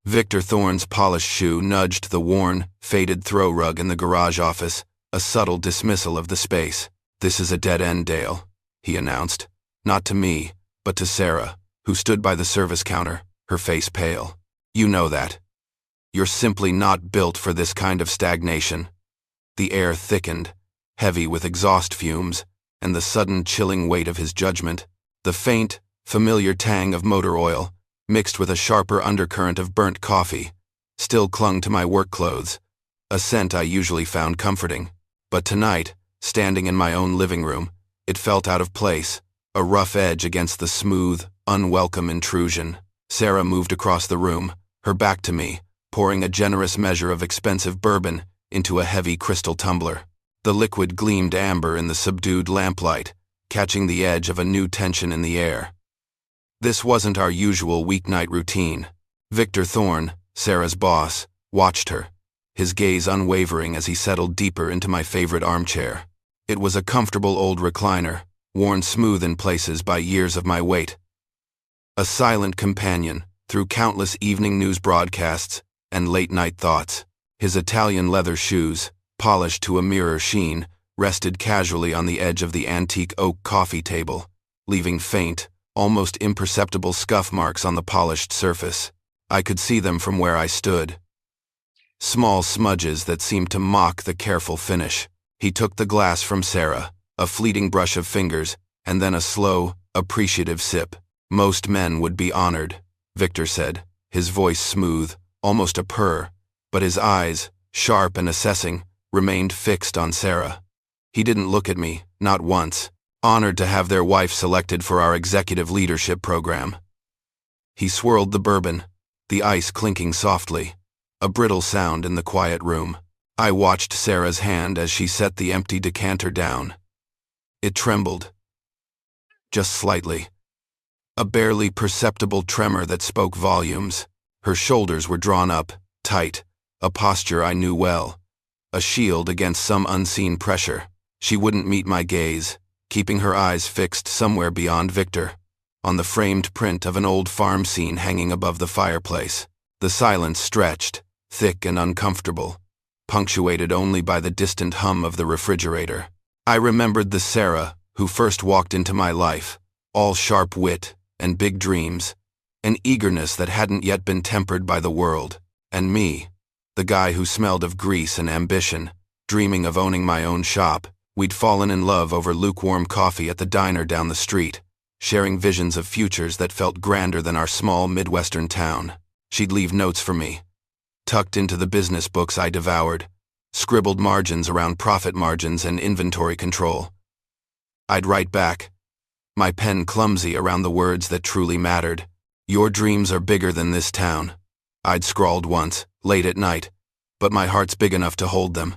Victor Thorne's polished shoe nudged the worn, faded throw rug in the garage office, a subtle dismissal of the space. "This is a dead end, Dale," he announced. Not to me, but to Sarah, who stood by the service counter, her face pale. "You know that. You're simply not built for this kind of stagnation." The air thickened, heavy with exhaust fumes, and the sudden chilling weight of his judgment, the faint, familiar tang of motor oil, mixed with a sharper undercurrent of burnt coffee, still clung to my work clothes, a scent I usually found comforting. But tonight, standing in my own living room, it felt out of place, a rough edge against the smooth, unwelcome intrusion. Sarah moved across the room, her back to me, pouring a generous measure of expensive bourbon into a heavy crystal tumbler. The liquid gleamed amber in the subdued lamplight, catching the edge of a new tension in the air. This wasn't our usual weeknight routine. Victor Thorne, Sarah's boss, watched her, his gaze unwavering as he settled deeper into my favorite armchair. It was a comfortable old recliner, worn smooth in places by years of my weight. A silent companion through countless evening news broadcasts and late-night thoughts. His Italian leather shoes, polished to a mirror sheen, rested casually on the edge of the antique oak coffee table, leaving faint, almost imperceptible scuff marks on the polished surface. I could see them from where I stood. Small smudges that seemed to mock the careful finish. He took the glass from Sarah, a fleeting brush of fingers, and then a slow, appreciative sip. "Most men would be honored," Victor said, his voice smooth, almost a purr, but his eyes, sharp and assessing, remained fixed on Sarah. He didn't look at me, not once. "Honored to have their wife selected for our executive leadership program." He swirled the bourbon, the ice clinking softly, a brittle sound in the quiet room. I watched Sarah's hand as she set the empty decanter down. It trembled. Just slightly. A barely perceptible tremor that spoke volumes. Her shoulders were drawn up, tight, a posture I knew well, a shield against some unseen pressure. She wouldn't meet my gaze, keeping her eyes fixed somewhere beyond Victor, on the framed print of an old farm scene hanging above the fireplace. The silence stretched, thick and uncomfortable, punctuated only by the distant hum of the refrigerator. I remembered the Sarah who first walked into my life, all sharp wit and big dreams, an eagerness that hadn't yet been tempered by the world, and me, the guy who smelled of grease and ambition, dreaming of owning my own shop. We'd fallen in love over lukewarm coffee at the diner down the street, sharing visions of futures that felt grander than our small Midwestern town. She'd leave notes for me, tucked into the business books I devoured, scribbled margins around profit margins and inventory control. I'd write back, my pen clumsy around the words that truly mattered. "Your dreams are bigger than this town," I'd scrawled once, late at night, but my heart's big enough to hold them.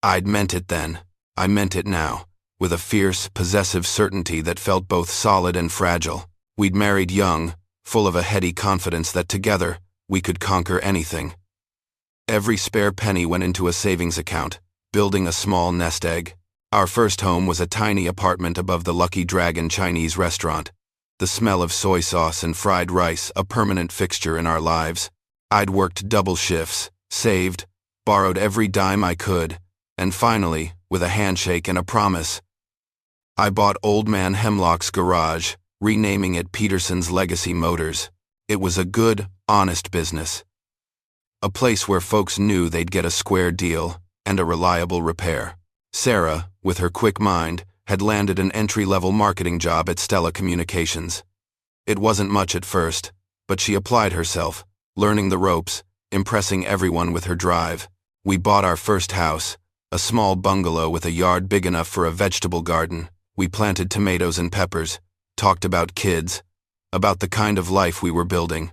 I'd meant it then. I meant it now, with a fierce, possessive certainty that felt both solid and fragile. We'd married young, full of a heady confidence that together, we could conquer anything. Every spare penny went into a savings account, building a small nest egg. Our first home was a tiny apartment above the Lucky Dragon Chinese restaurant, the smell of soy sauce and fried rice a permanent fixture in our lives. I'd worked double shifts, saved, borrowed every dime I could, and finally, with a handshake and a promise, I bought Old Man Hemlock's garage, renaming it Peterson's Legacy Motors. It was a good, honest business. A place where folks knew they'd get a square deal and a reliable repair. Sarah, with her quick mind, had landed an entry-level marketing job at Stella Communications. It wasn't much at first, but she applied herself, learning the ropes, impressing everyone with her drive. We bought our first house, a small bungalow with a yard big enough for a vegetable garden. We planted tomatoes and peppers, talked about kids, about the kind of life we were building.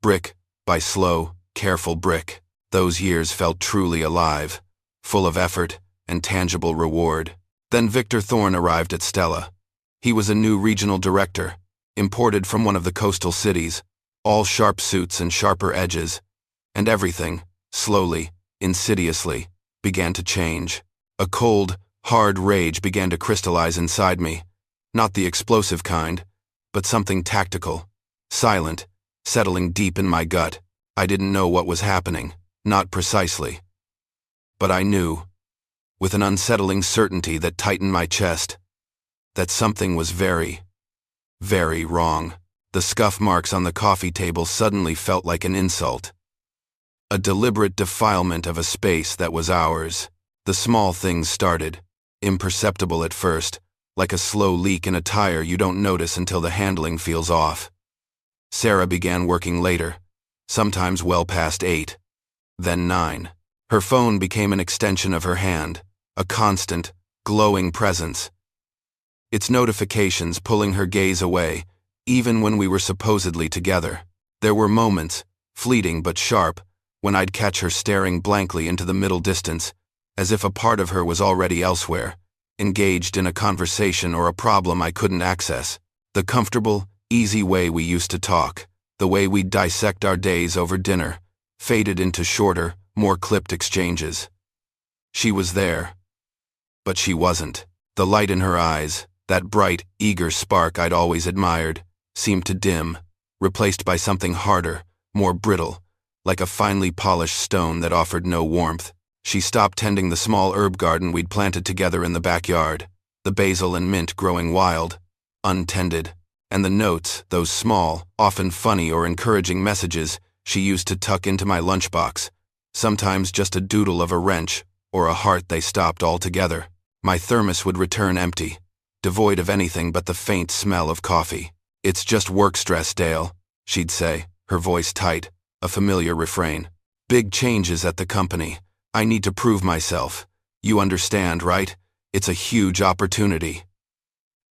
Brick by slow, careful brick, those years felt truly alive, full of effort and tangible reward. Then Victor Thorne arrived at Stella. He was a new regional director, imported from one of the coastal cities, all sharp suits and sharper edges, and everything, slowly, insidiously, began to change. A cold, hard rage began to crystallize inside me, not the explosive kind, but something tactical, silent, settling deep in my gut. I didn't know what was happening, not precisely. But I knew, with an unsettling certainty that tightened my chest, that something was very, very wrong. The scuff marks on the coffee table suddenly felt like an insult. A deliberate defilement of a space that was ours. The small things started, imperceptible at first, like a slow leak in a tire you don't notice until the handling feels off. Sarah began working later, sometimes well past 8, then 9. Her phone became an extension of her hand, a constant, glowing presence. Its notifications pulling her gaze away, even when we were supposedly together. There were moments, fleeting but sharp, when I'd catch her staring blankly into the middle distance, as if a part of her was already elsewhere, engaged in a conversation or a problem I couldn't access. The comfortable, easy way we used to talk, the way we'd dissect our days over dinner, faded into shorter, more clipped exchanges. She was there, but she wasn't. The light in her eyes, that bright, eager spark I'd always admired, seemed to dim, replaced by something harder, more brittle, like a finely polished stone that offered no warmth. She stopped tending the small herb garden we'd planted together in the backyard, the basil and mint growing wild, untended, and the notes, those small, often funny or encouraging messages, she used to tuck into my lunchbox, sometimes just a doodle of a wrench or a heart. They stopped altogether. My thermos would return empty, devoid of anything but the faint smell of coffee. "It's just work stress, Dale," she'd say, her voice tight, a familiar refrain. "Big changes at the company. I need to prove myself. You understand, right? It's a huge opportunity."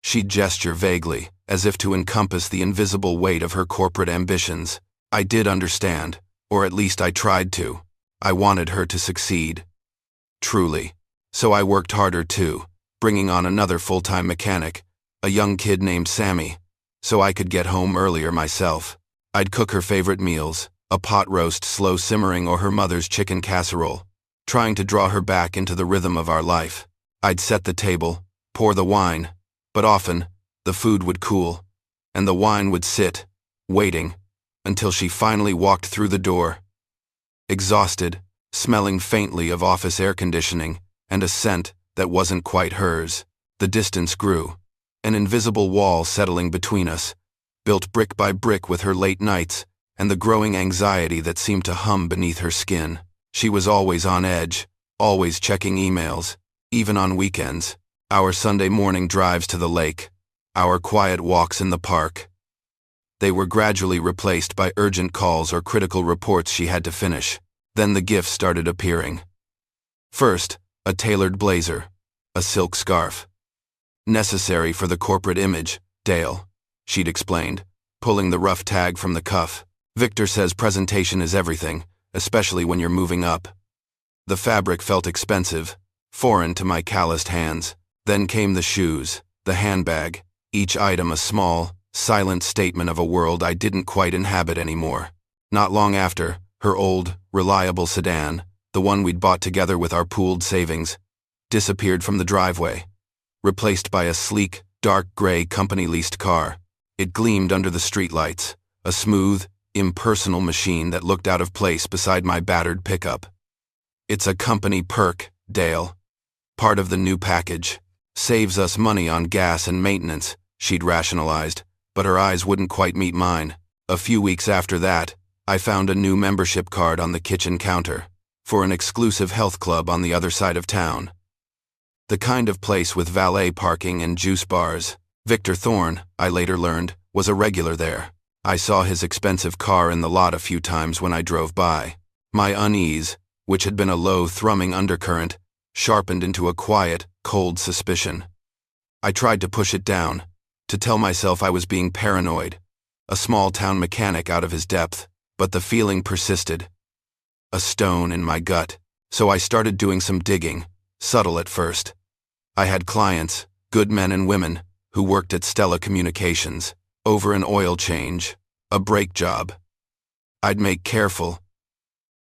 She'd gesture vaguely, as if to encompass the invisible weight of her corporate ambitions. I did understand, or at least I tried to. I wanted her to succeed. Truly. So I worked harder too, bringing on another full-time mechanic, a young kid named Sammy, so I could get home earlier myself. I'd cook her favorite meals, a pot roast slow simmering or her mother's chicken casserole, trying to draw her back into the rhythm of our life. I'd set the table, pour the wine, but often, the food would cool, and the wine would sit, waiting, until she finally walked through the door. Exhausted, smelling faintly of office air conditioning, and a scent that wasn't quite hers. The distance grew, an invisible wall settling between us, built brick by brick with her late nights, and the growing anxiety that seemed to hum beneath her skin. She was always on edge, always checking emails, even on weekends. Our Sunday morning drives to the lake, our quiet walks in the park. They were gradually replaced by urgent calls or critical reports she had to finish. Then the gifts started appearing. First, a tailored blazer, a silk scarf. "Necessary for the corporate image, Dale," she'd explained, pulling the rough tag from the cuff. "Victor says presentation is everything, especially when you're moving up." The fabric felt expensive, foreign to my calloused hands. Then came the shoes, the handbag, each item a small, silent statement of a world I didn't quite inhabit anymore. Not long after, her old, reliable sedan, the one we'd bought together with our pooled savings, disappeared from the driveway, replaced by a sleek, dark gray company-leased car. It gleamed under the streetlights, a smooth, impersonal machine that looked out of place beside my battered pickup. "It's a company perk, Dale. Part of the new package. Saves us money on gas and maintenance," she'd rationalized, but her eyes wouldn't quite meet mine. A few weeks after that, I found a new membership card on the kitchen counter, for an exclusive health club on the other side of town. The kind of place with valet parking and juice bars. Victor Thorne, I later learned, was a regular there. I saw his expensive car in the lot a few times when I drove by. My unease, which had been a low, thrumming undercurrent, sharpened into a quiet, cold suspicion. I tried to push it down, to tell myself I was being paranoid, a small-town mechanic out of his depth, but the feeling persisted. A stone in my gut. So I started doing some digging, subtle at first. I had clients, good men and women, who worked at Stella Communications, over an oil change, a brake job. I'd make careful,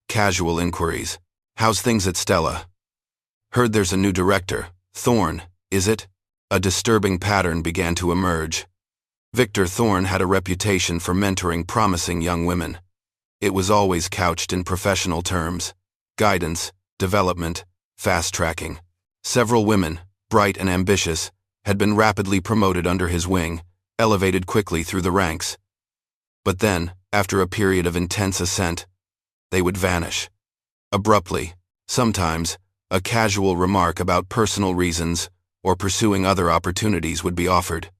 casual inquiries. "How's things at Stella? Heard there's a new director. Thorne, is it?" A disturbing pattern began to emerge. Victor Thorne had a reputation for mentoring promising young women. It was always couched in professional terms: guidance, development, fast-tracking. Several women, bright and ambitious, had been rapidly promoted under his wing, elevated quickly through the ranks. But then, after a period of intense ascent, they would vanish. Abruptly, sometimes, a casual remark about personal reasons or pursuing other opportunities would be offered.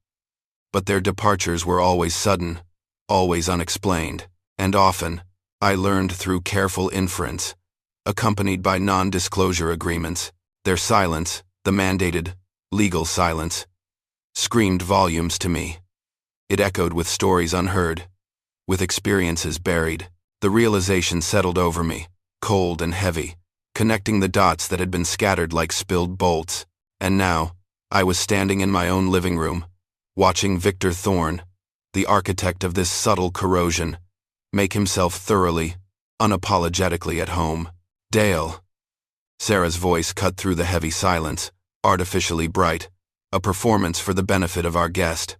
But their departures were always sudden, always unexplained, and often, I learned through careful inference, accompanied by non-disclosure agreements. Their silence, the mandated, legal silence, screamed volumes to me. It echoed with stories unheard, with experiences buried. The realization settled over me, cold and heavy, connecting the dots that had been scattered like spilled bolts. And now, I was standing in my own living room, watching Victor Thorne, the architect of this subtle corrosion, make himself thoroughly, unapologetically at home. Dale. Sarah's voice cut through the heavy silence, artificially bright, a performance for the benefit of our guest.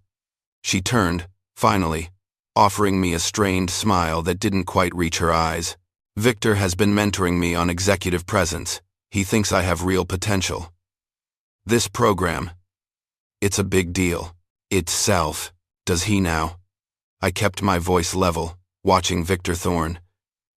She turned, finally, offering me a strained smile that didn't quite reach her eyes. Victor has been mentoring me on executive presence. He thinks I have real potential. This program, it's a big deal. Itself, does he now? I kept my voice level, watching Victor Thorne.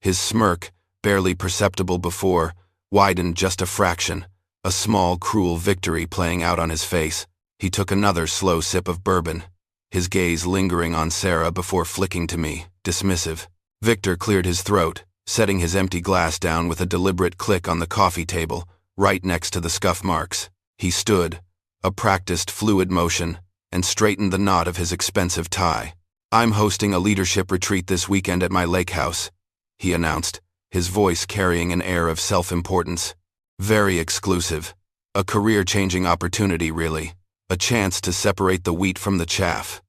His smirk, barely perceptible before, widened just a fraction, a small, cruel victory playing out on his face. He took another slow sip of bourbon, his gaze lingering on Sarah before flicking to me, dismissive. Victor cleared his throat, setting his empty glass down with a deliberate click on the coffee table, right next to the scuff marks. He stood, a practiced, fluid motion, and straightened the knot of his expensive tie. "I'm hosting a leadership retreat this weekend at my lake house," he announced, his voice carrying an air of self-importance. "Very exclusive. A career-changing opportunity, really. A chance to separate the wheat from the chaff."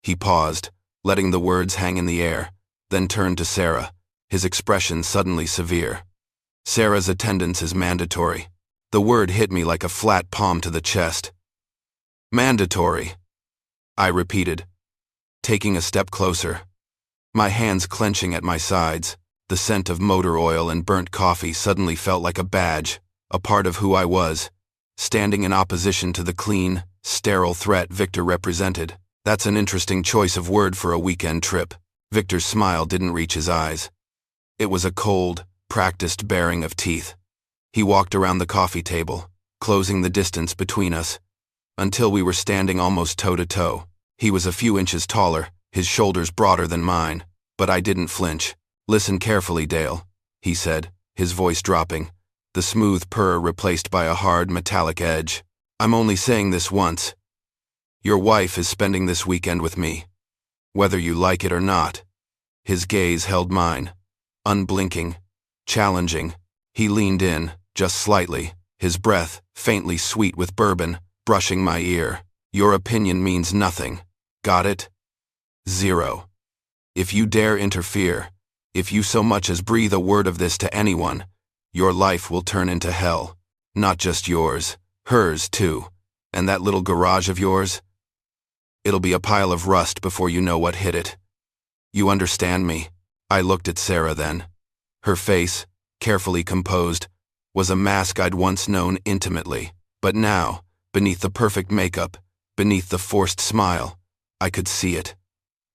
He paused, letting the words hang in the air, then turned to Sarah, his expression suddenly severe. "Sarah's attendance is mandatory." The word hit me like a flat palm to the chest. "Mandatory," I repeated, taking a step closer, my hands clenching at my sides. The scent of motor oil and burnt coffee suddenly felt like a badge, a part of who I was, standing in opposition to the clean, sterile threat Victor represented. "That's an interesting choice of word for a weekend trip." Victor's smile didn't reach his eyes. It was a cold, practiced baring of teeth. He walked around the coffee table, closing the distance between us, until we were standing almost toe-to-toe. He was a few inches taller, his shoulders broader than mine, but I didn't flinch. "Listen carefully, Dale," he said, his voice dropping, the smooth purr replaced by a hard, metallic edge. "I'm only saying this once. Your wife is spending this weekend with me, whether you like it or not." His gaze held mine, unblinking, challenging. He leaned in, just slightly, his breath, faintly sweet with bourbon, brushing my ear. "Your opinion means nothing. Got it? Zero. If you dare interfere, if you so much as breathe a word of this to anyone, your life will turn into hell. Not just yours, hers too. And that little garage of yours? It'll be a pile of rust before you know what hit it. You understand me?" I looked at Sarah then. Her face, carefully composed, was a mask I'd once known intimately. But now, beneath the perfect makeup, beneath the forced smile, I could see it.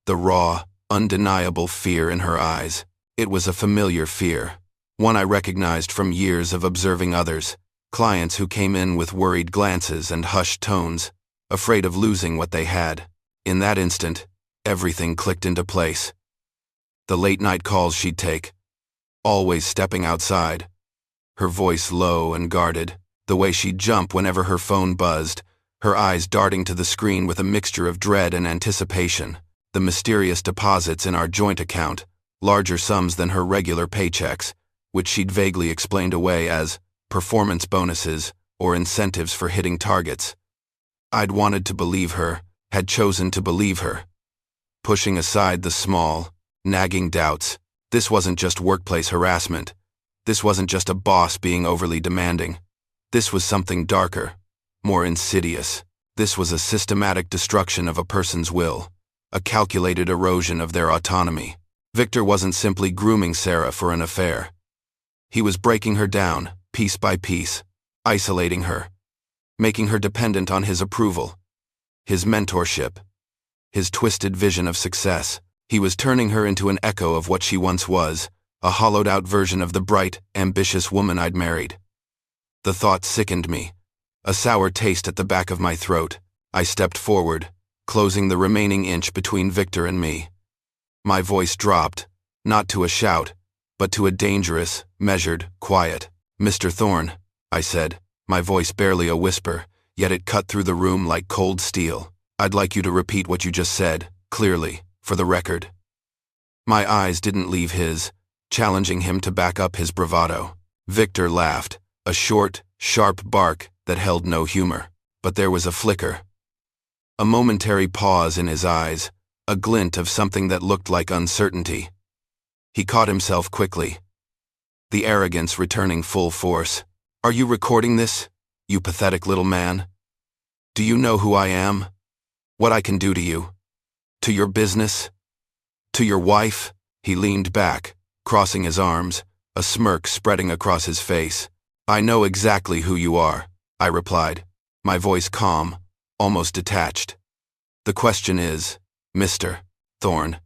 The raw, undeniable fear in her eyes. It was a familiar fear, one I recognized from years of observing others, clients who came in with worried glances and hushed tones, afraid of losing what they had. In that instant, everything clicked into place. The late-night calls she'd take, always stepping outside, her voice low and guarded, the way she'd jump whenever her phone buzzed, her eyes darting to the screen with a mixture of dread and anticipation, the mysterious deposits in our joint account, larger sums than her regular paychecks, which she'd vaguely explained away as performance bonuses or incentives for hitting targets. I'd wanted to believe her, had chosen to believe her. Pushing aside the small, nagging doubts, this wasn't just workplace harassment. This wasn't just a boss being overly demanding. This was something darker, more insidious. This was a systematic destruction of a person's will, a calculated erosion of their autonomy. Victor wasn't simply grooming Sarah for an affair. He was breaking her down, piece by piece, isolating her, making her dependent on his approval, his mentorship, his twisted vision of success. He was turning her into an echo of what she once was, a hollowed-out version of the bright, ambitious woman I'd married. The thought sickened me, a sour taste at the back of my throat. I stepped forward, closing the remaining inch between Victor and me. My voice dropped, not to a shout, but to a dangerous, measured, quiet. "Mr. Thorne," I said, my voice barely a whisper, yet it cut through the room like cold steel. "I'd like you to repeat what you just said, clearly, for the record." My eyes didn't leave his, challenging him to back up his bravado. Victor laughed, a short, sharp bark that held no humor. But there was a flicker. A momentary pause in his eyes, a glint of something that looked like uncertainty. He caught himself quickly, the arrogance returning full force. "Are you recording this, you pathetic little man? Do you know who I am? What I can do to you? To your business? To your wife?" He leaned back, crossing his arms, a smirk spreading across his face. "I know exactly who you are," I replied, my voice calm, almost detached. "The question is, Mr. Thorne,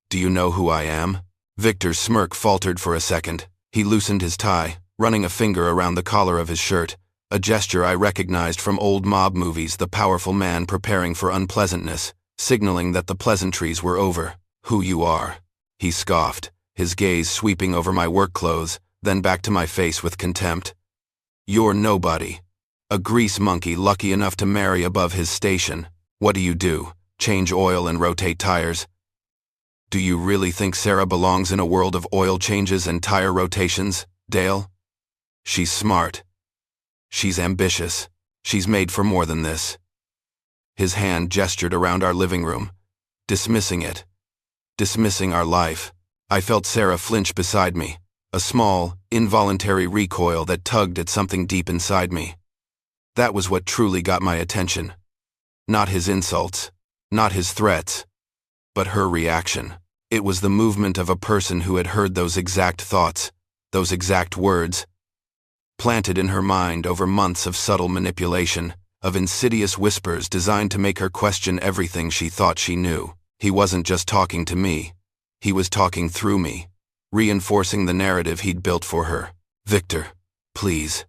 do you know who I am?" Victor's smirk faltered for a second. He loosened his tie, running a finger around the collar of his shirt, a gesture I recognized from old mob movies, the powerful man preparing for unpleasantness, signaling that the pleasantries were over. "Who you are," he scoffed, his gaze sweeping over my work clothes, then back to my face with contempt. "You're nobody. A grease monkey lucky enough to marry above his station. What do? Change oil and rotate tires? Do you really think Sarah belongs in a world of oil changes and tire rotations, Dale? She's smart. She's ambitious. She's made for more than this." His hand gestured around our living room, dismissing it, dismissing our life. I felt Sarah flinch beside me, a small, involuntary recoil that tugged at something deep inside me. That was what truly got my attention. Not his insults, not his threats, but her reaction. It was the movement of a person who had heard those exact thoughts, those exact words, planted in her mind over months of subtle manipulation, of insidious whispers designed to make her question everything she thought she knew. He wasn't just talking to me. He was talking through me, reinforcing the narrative he'd built for her. "Victor, please,"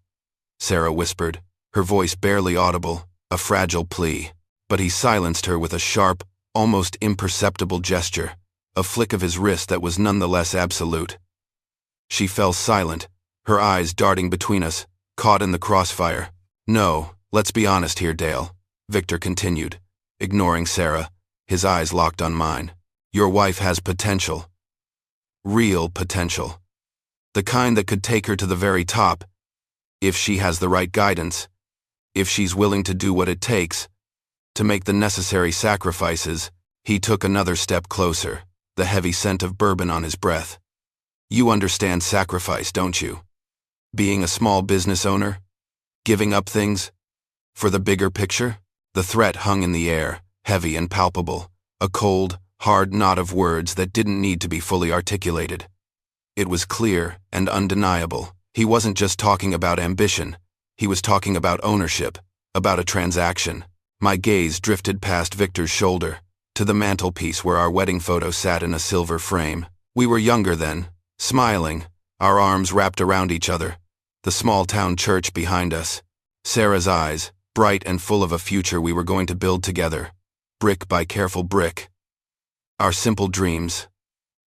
Sarah whispered, her voice barely audible, a fragile plea. But he silenced her with a sharp, almost imperceptible gesture, a flick of his wrist that was nonetheless absolute. She fell silent, her eyes darting between us, caught in the crossfire. "No, let's be honest here, Dale," Victor continued, ignoring Sarah, his eyes locked on mine. "Your wife has potential. Real potential. The kind that could take her to the very top, if she has the right guidance, if she's willing to do what it takes, to make the necessary sacrifices." He took another step closer, the heavy scent of bourbon on his breath. "You understand sacrifice, don't you? Being a small business owner? Giving up things? For the bigger picture?" The threat hung in the air, heavy and palpable, a cold, hard knot of words that didn't need to be fully articulated. It was clear and undeniable. He wasn't just talking about ambition. He was talking about ownership, about a transaction. My gaze drifted past Victor's shoulder, to the mantelpiece where our wedding photo sat in a silver frame. We were younger then, smiling, our arms wrapped around each other, the small-town church behind us. Sarah's eyes, bright and full of a future we were going to build together, brick by careful brick. Our simple dreams,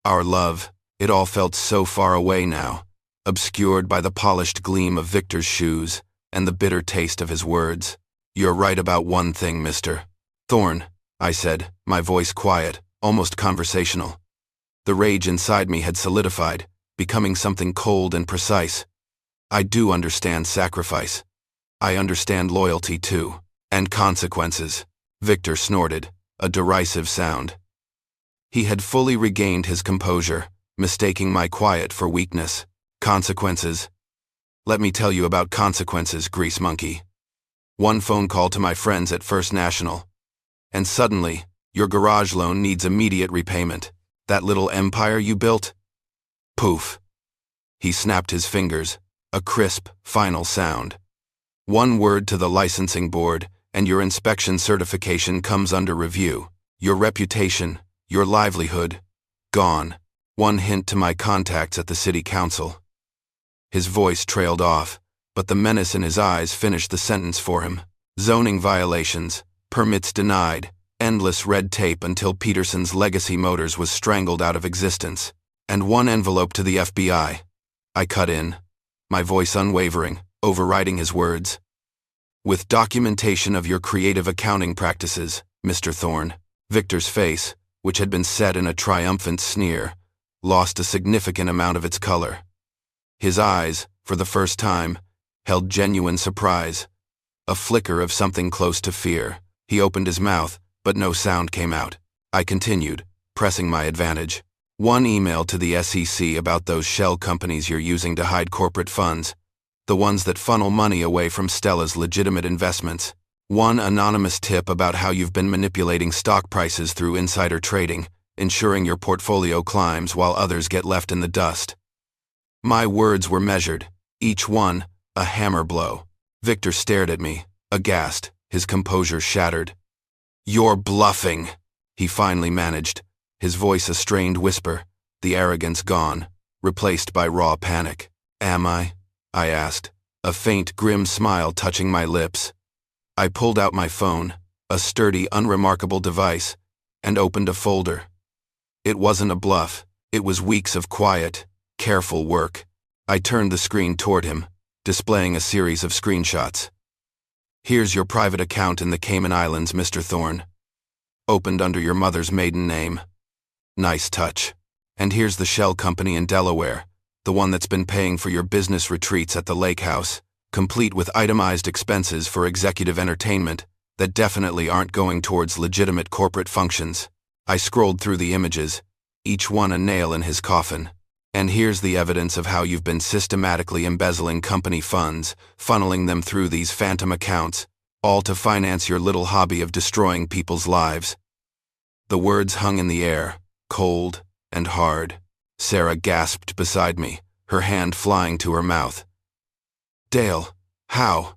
our love, it all felt so far away now, obscured by the polished gleam of Victor's shoes and the bitter taste of his words. "You're right about one thing, Mr. Thorne," I said, my voice quiet, almost conversational. The rage inside me had solidified, becoming something cold and precise. "I do understand sacrifice. I understand loyalty too. And consequences." Victor snorted, a derisive sound. He had fully regained his composure, mistaking my quiet for weakness. "Consequences? Let me tell you about consequences, grease monkey. One phone call to my friends at First National, and suddenly, your garage loan needs immediate repayment. That little empire you built? Poof. He snapped his fingers, a crisp, final sound. One word to the licensing board, and your inspection certification comes under review. Your reputation, your livelihood, gone. One hint to my contacts at the city council. His voice trailed off, but the menace in his eyes finished the sentence for him. Zoning violations, permits denied, endless red tape until Peterson's Legacy Motors was strangled out of existence, and one envelope to the FBI. I cut in, my voice unwavering, overriding his words. With documentation of your creative accounting practices, Mr. Thorne. Victor's face, which had been set in a triumphant sneer, lost a significant amount of its color. His eyes, for the first time, held genuine surprise, a flicker of something close to fear. He opened his mouth, but no sound came out. I continued, pressing my advantage. One email to the SEC about those shell companies you're using to hide corporate funds, the ones that funnel money away from Stella's legitimate investments. One anonymous tip about how you've been manipulating stock prices through insider trading, ensuring your portfolio climbs while others get left in the dust. My words were measured, each one a hammer blow. Victor stared at me, aghast, his composure shattered. You're bluffing, he finally managed, his voice a strained whisper, the arrogance gone, replaced by raw panic. Am I? I asked, a faint, grim smile touching my lips. I pulled out my phone, a sturdy, unremarkable device, and opened a folder. It wasn't a bluff, it was weeks of quiet, careful work. I turned the screen toward him, displaying a series of screenshots. Here's your private account in the Cayman Islands, Mr. Thorne. Opened under your mother's maiden name. Nice touch. And here's the shell company in Delaware, the one that's been paying for your business retreats at the lake house, complete with itemized expenses for executive entertainment that definitely aren't going towards legitimate corporate functions. I scrolled through the images, each one a nail in his coffin. And here's the evidence of how you've been systematically embezzling company funds, funneling them through these phantom accounts, all to finance your little hobby of destroying people's lives. The words hung in the air, cold and hard. Sarah gasped beside me, her hand flying to her mouth. Dale, how?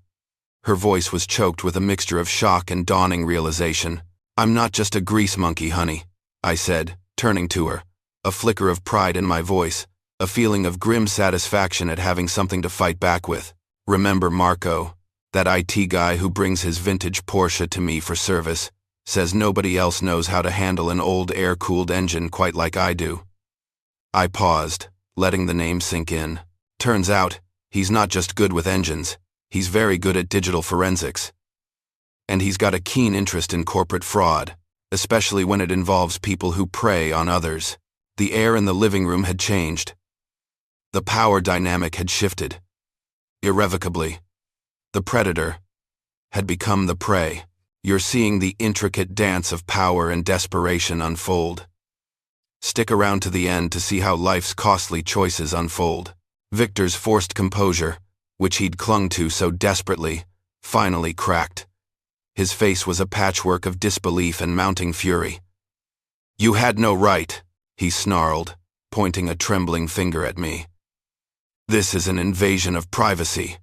Her voice was choked with a mixture of shock and dawning realization. I'm not just a grease monkey, honey, I said, turning to her, a flicker of pride in my voice, a feeling of grim satisfaction at having something to fight back with. Remember Marco, that IT guy who brings his vintage Porsche to me for service, says nobody else knows how to handle an old air-cooled engine quite like I do. I paused, letting the name sink in. Turns out, he's not just good with engines, he's very good at digital forensics. And he's got a keen interest in corporate fraud, especially when it involves people who prey on others. The air in the living room had changed. The power dynamic had shifted. Irrevocably. The predator had become the prey. You're seeing the intricate dance of power and desperation unfold. Stick around to the end to see how life's costly choices unfold. Victor's forced composure, which he'd clung to so desperately, finally cracked. His face was a patchwork of disbelief and mounting fury. You had no right, he snarled, pointing a trembling finger at me. This is an invasion of privacy.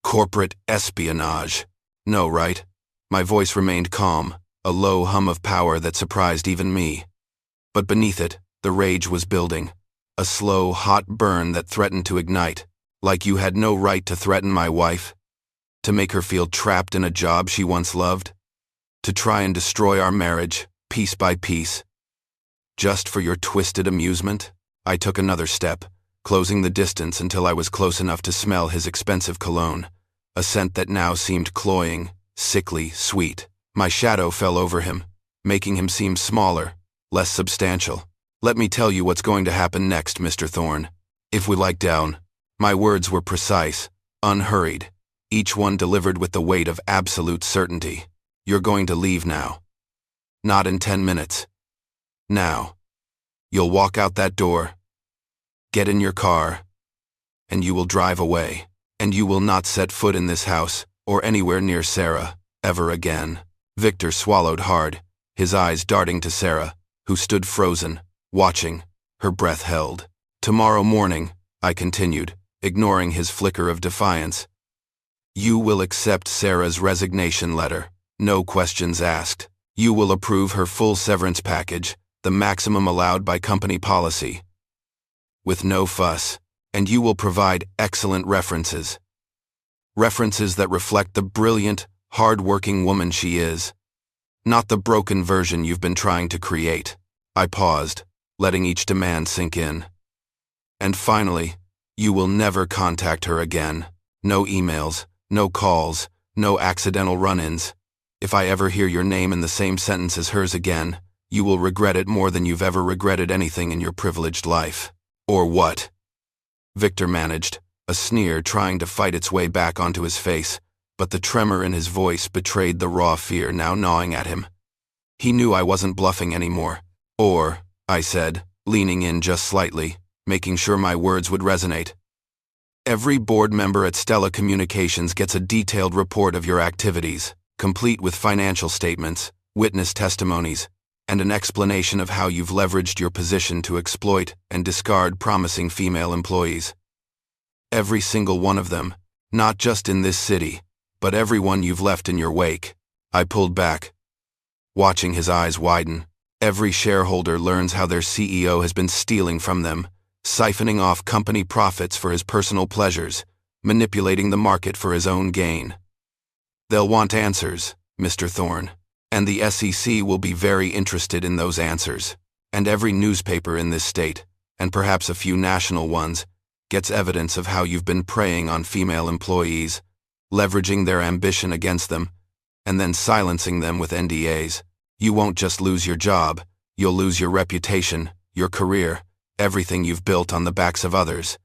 Corporate espionage. No, right? My voice remained calm, a low hum of power that surprised even me. But beneath it, the rage was building, a slow, hot burn that threatened to ignite, like you had no right to threaten my wife, to make her feel trapped in a job she once loved, to try and destroy our marriage, piece by piece. Just for your twisted amusement? I took another step, closing the distance until I was close enough to smell his expensive cologne, a scent that now seemed cloying, sickly, sweet. My shadow fell over him, making him seem smaller, less substantial. Let me tell you what's going to happen next, Mr. Thorne. If we like down. My words were precise, unhurried, each one delivered with the weight of absolute certainty. You're going to leave now. Not in 10 minutes. Now. You'll walk out that door, get in your car, and you will drive away, and you will not set foot in this house, or anywhere near Sarah, ever again. Victor swallowed hard, his eyes darting to Sarah, who stood frozen, watching, her breath held. Tomorrow morning, I continued, ignoring his flicker of defiance. You will accept Sarah's resignation letter, no questions asked. You will approve her full severance package, the maximum allowed by company policy, with no fuss, and you will provide excellent references. References that reflect the brilliant, hard-working woman she is, not the broken version you've been trying to create. I paused, letting each demand sink in. And finally, you will never contact her again. No emails, no calls, no accidental run-ins. If I ever hear your name in the same sentence as hers again, you will regret it more than you've ever regretted anything in your privileged life. Or what? Victor managed, a sneer trying to fight its way back onto his face, but the tremor in his voice betrayed the raw fear now gnawing at him. He knew I wasn't bluffing anymore. Or, I said, leaning in just slightly, making sure my words would resonate. Every board member at Stella Communications gets a detailed report of your activities, complete with financial statements, witness testimonies, and an explanation of how you've leveraged your position to exploit and discard promising female employees. Every single one of them, not just in this city, but everyone you've left in your wake. I pulled back, watching his eyes widen. Every shareholder learns how their CEO has been stealing from them, siphoning off company profits for his personal pleasures, manipulating the market for his own gain. They'll want answers, Mr. Thorne, and the SEC will be very interested in those answers. And every newspaper in this state, and perhaps a few national ones, gets evidence of how you've been preying on female employees, leveraging their ambition against them, and then silencing them with NDAs. You won't just lose your job, you'll lose your reputation, your career, everything you've built on the backs of others.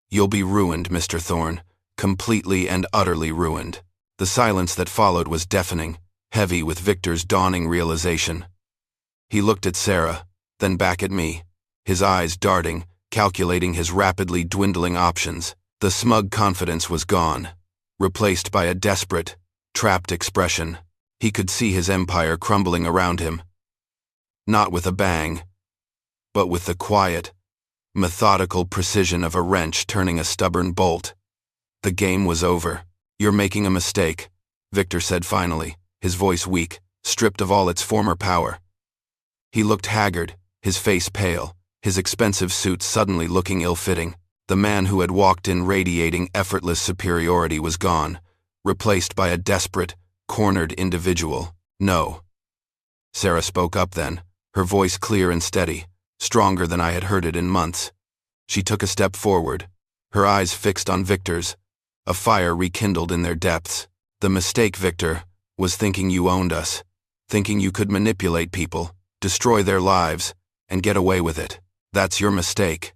You'll be ruined, Mr. Thorne, completely and utterly ruined. The silence that followed was deafening, heavy with Victor's dawning realization. He looked at Sarah, then back at me, his eyes darting, calculating his rapidly dwindling options. The smug confidence was gone, replaced by a desperate, trapped expression. He could see his empire crumbling around him. Not with a bang, but with the quiet, methodical precision of a wrench turning a stubborn bolt. The game was over. You're making a mistake, Victor said finally, his voice weak, stripped of all its former power. He looked haggard, his face pale, his expensive suit suddenly looking ill-fitting. The man who had walked in radiating effortless superiority was gone, replaced by a desperate, cornered individual. No. Sarah spoke up then, her voice clear and steady, stronger than I had heard it in months. She took a step forward, her eyes fixed on Victor's, a fire rekindled in their depths. The mistake, Victor, was thinking you owned us, thinking you could manipulate people, destroy their lives, and get away with it. That's your mistake.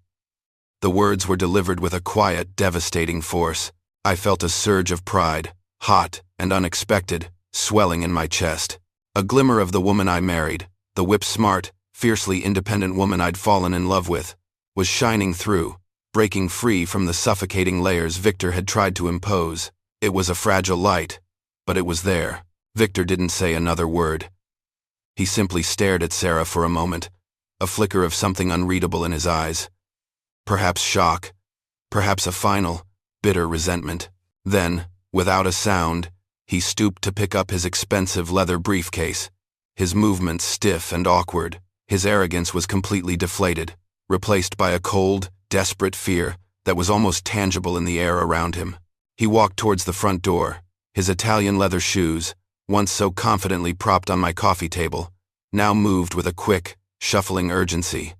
The words were delivered with a quiet, devastating force. I felt a surge of pride, hot and unexpected, swelling in my chest. A glimmer of the woman I married, the whip-smart, fiercely independent woman I'd fallen in love with, was shining through, breaking free from the suffocating layers Victor had tried to impose. It was a fragile light, but it was there. Victor didn't say another word. He simply stared at Sarah for a moment, a flicker of something unreadable in his eyes. Perhaps shock, perhaps a final, bitter resentment. Then, without a sound, he stooped to pick up his expensive leather briefcase, his movements stiff and awkward. His arrogance was completely deflated, replaced by a cold, desperate fear that was almost tangible in the air around him. He walked towards the front door, his Italian leather shoes, once so confidently propped on my coffee table, now moved with a quick, shuffling urgency.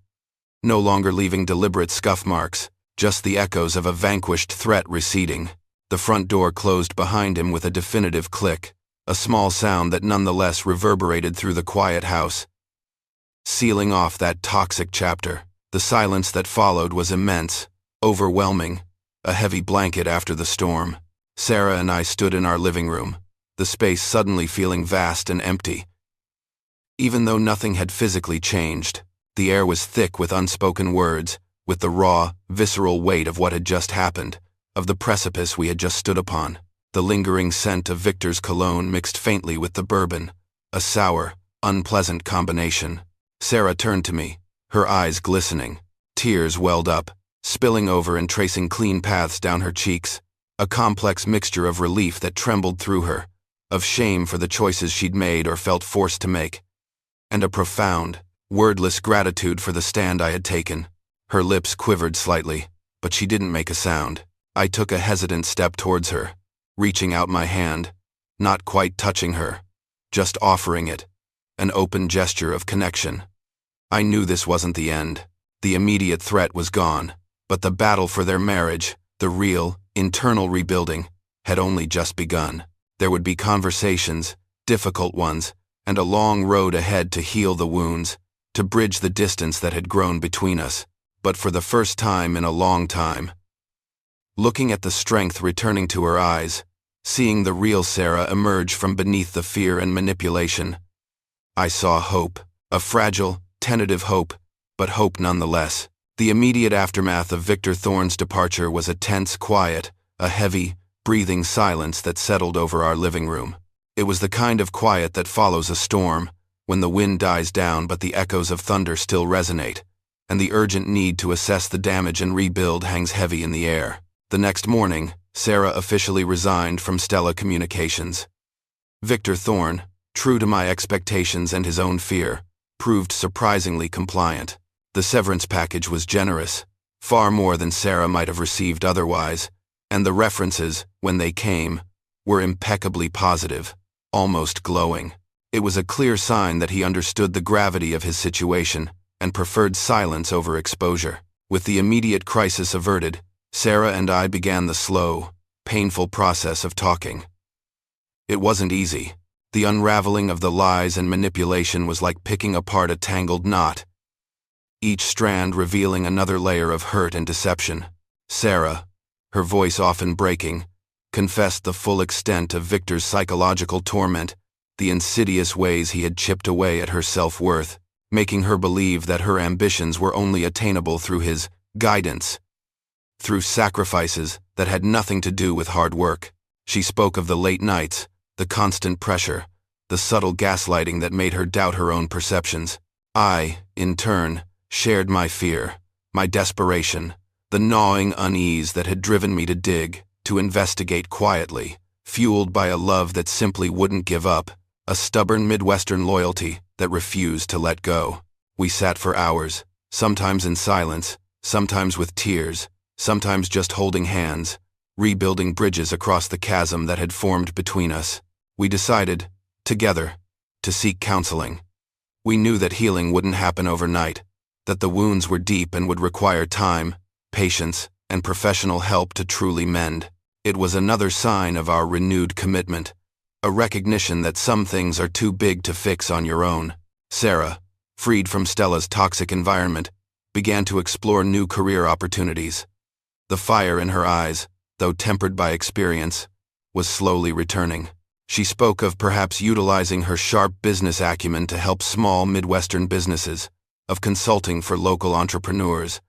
No longer leaving deliberate scuff marks, just the echoes of a vanquished threat receding. The front door closed behind him with a definitive click, a small sound that nonetheless reverberated through the quiet house, sealing off that toxic chapter. The silence that followed was immense, overwhelming, a heavy blanket after the storm. Sarah and I stood in our living room, the space suddenly feeling vast and empty. Even though nothing had physically changed, the air was thick with unspoken words, with the raw, visceral weight of what had just happened, of the precipice we had just stood upon. The lingering scent of Victor's cologne mixed faintly with the bourbon, a sour, unpleasant combination. Sarah turned to me, her eyes glistening. Tears welled up, spilling over and tracing clean paths down her cheeks, a complex mixture of relief that trembled through her, of shame for the choices she'd made or felt forced to make, and a profound, wordless gratitude for the stand I had taken. Her lips quivered slightly, but she didn't make a sound. I took a hesitant step towards her, reaching out my hand, not quite touching her, just offering it, an open gesture of connection. I knew this wasn't the end. The immediate threat was gone, but the battle for their marriage, the real, internal rebuilding, had only just begun. There would be conversations, difficult ones, and a long road ahead to heal the wounds, to bridge the distance that had grown between us. But for the first time in a long time, looking at the strength returning to her eyes, seeing the real Sarah emerge from beneath the fear and manipulation, I saw hope, a fragile, tentative hope, but hope nonetheless. The immediate aftermath of Victor Thorne's departure was a tense quiet, a heavy, breathing silence that settled over our living room. It was the kind of quiet that follows a storm, when the wind dies down but the echoes of thunder still resonate, and the urgent need to assess the damage and rebuild hangs heavy in the air. The next morning, Sarah officially resigned from Stella Communications. Victor Thorne, true to my expectations and his own fear, proved surprisingly compliant. The severance package was generous, far more than Sarah might have received otherwise, and the references, when they came, were impeccably positive, almost glowing. It was a clear sign that he understood the gravity of his situation and preferred silence over exposure. With the immediate crisis averted, Sarah and I began the slow, painful process of talking. It wasn't easy. The unraveling of the lies and manipulation was like picking apart a tangled knot, each strand revealing another layer of hurt and deception. Sarah, her voice often breaking, confessed the full extent of Victor's psychological torment, the insidious ways he had chipped away at her self-worth, making her believe that her ambitions were only attainable through his guidance, through sacrifices that had nothing to do with hard work. She spoke of the late nights, the constant pressure, the subtle gaslighting that made her doubt her own perceptions. I, in turn, shared my fear, my desperation, the gnawing unease that had driven me to dig, to investigate quietly, fueled by a love that simply wouldn't give up, a stubborn Midwestern loyalty that refused to let go. We sat for hours, sometimes in silence, sometimes with tears, sometimes just holding hands, rebuilding bridges across the chasm that had formed between us. We decided, together, to seek counseling. We knew that healing wouldn't happen overnight, that the wounds were deep and would require time, patience, and professional help to truly mend. It was another sign of our renewed commitment, a recognition that some things are too big to fix on your own. Sarah, freed from Stella's toxic environment, began to explore new career opportunities. The fire in her eyes, though tempered by experience, was slowly returning. She spoke of perhaps utilizing her sharp business acumen to help small Midwestern businesses, of consulting for local entrepreneurs,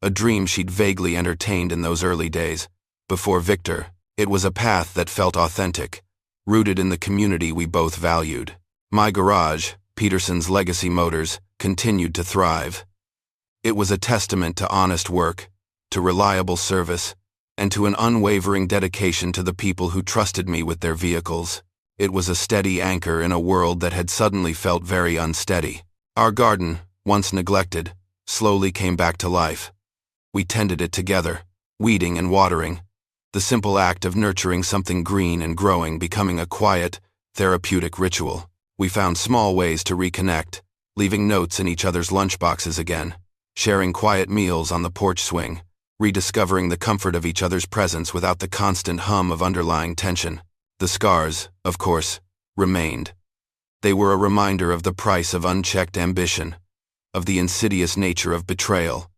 a dream she'd vaguely entertained in those early days. Before Victor, it was a path that felt authentic, rooted in the community we both valued. My garage, Peterson's Legacy Motors, continued to thrive. It was a testament to honest work, to reliable service, and to an unwavering dedication to the people who trusted me with their vehicles. It was a steady anchor in a world that had suddenly felt very unsteady. Our garden, once neglected, slowly came back to life. We tended it together, weeding and watering, the simple act of nurturing something green and growing becoming a quiet, therapeutic ritual. We found small ways to reconnect, leaving notes in each other's lunchboxes again, sharing quiet meals on the porch swing, rediscovering the comfort of each other's presence without the constant hum of underlying tension. The scars, of course, remained. They were a reminder of the price of unchecked ambition, of the insidious nature of betrayal,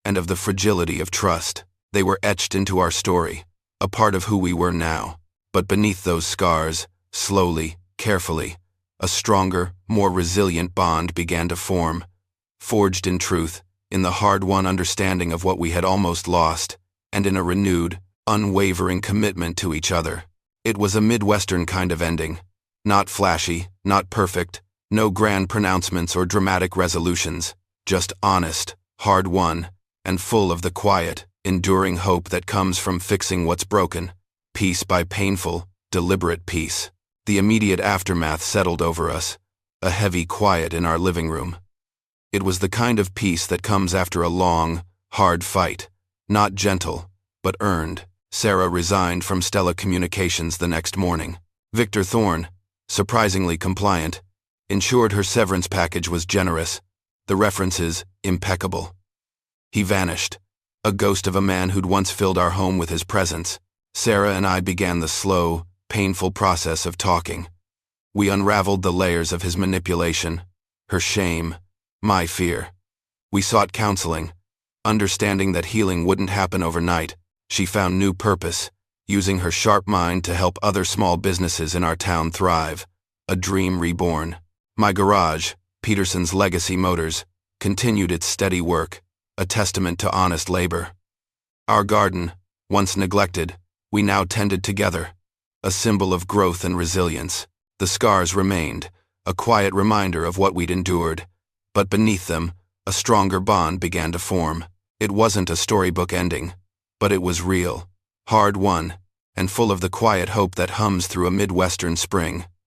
and of the fragility of trust. They were etched into our story, a part of who we were now. But beneath those scars, slowly, carefully, a stronger, more resilient bond began to form, forged in truth, in the hard-won understanding of what we had almost lost, and in a renewed, unwavering commitment to each other. It was a Midwestern kind of ending, not flashy, not perfect, no grand pronouncements or dramatic resolutions, just honest, hard-won, and full of the quiet, enduring hope that comes from fixing what's broken, piece by painful, deliberate piece. The immediate aftermath settled over us, a heavy quiet in our living room. It was the kind of peace that comes after a long, hard fight, not gentle, but earned. Sarah resigned from Stella Communications the next morning. Victor Thorne, surprisingly compliant, ensured her severance package was generous, the references impeccable. He vanished, a ghost of a man who'd once filled our home with his presence. Sarah and I began the slow, painful process of talking. We unraveled the layers of his manipulation, her shame, my fear. We sought counseling, understanding that healing wouldn't happen overnight. She found new purpose, using her sharp mind to help other small businesses in our town thrive, a dream reborn. My garage, Peterson's Legacy Motors, continued its steady work, a testament to honest labor. Our garden, once neglected, we now tended together, a symbol of growth and resilience. The scars remained, a quiet reminder of what we'd endured, but beneath them, a stronger bond began to form. It wasn't a storybook ending, but it was real, hard-won, and full of the quiet hope that hums through a Midwestern spring.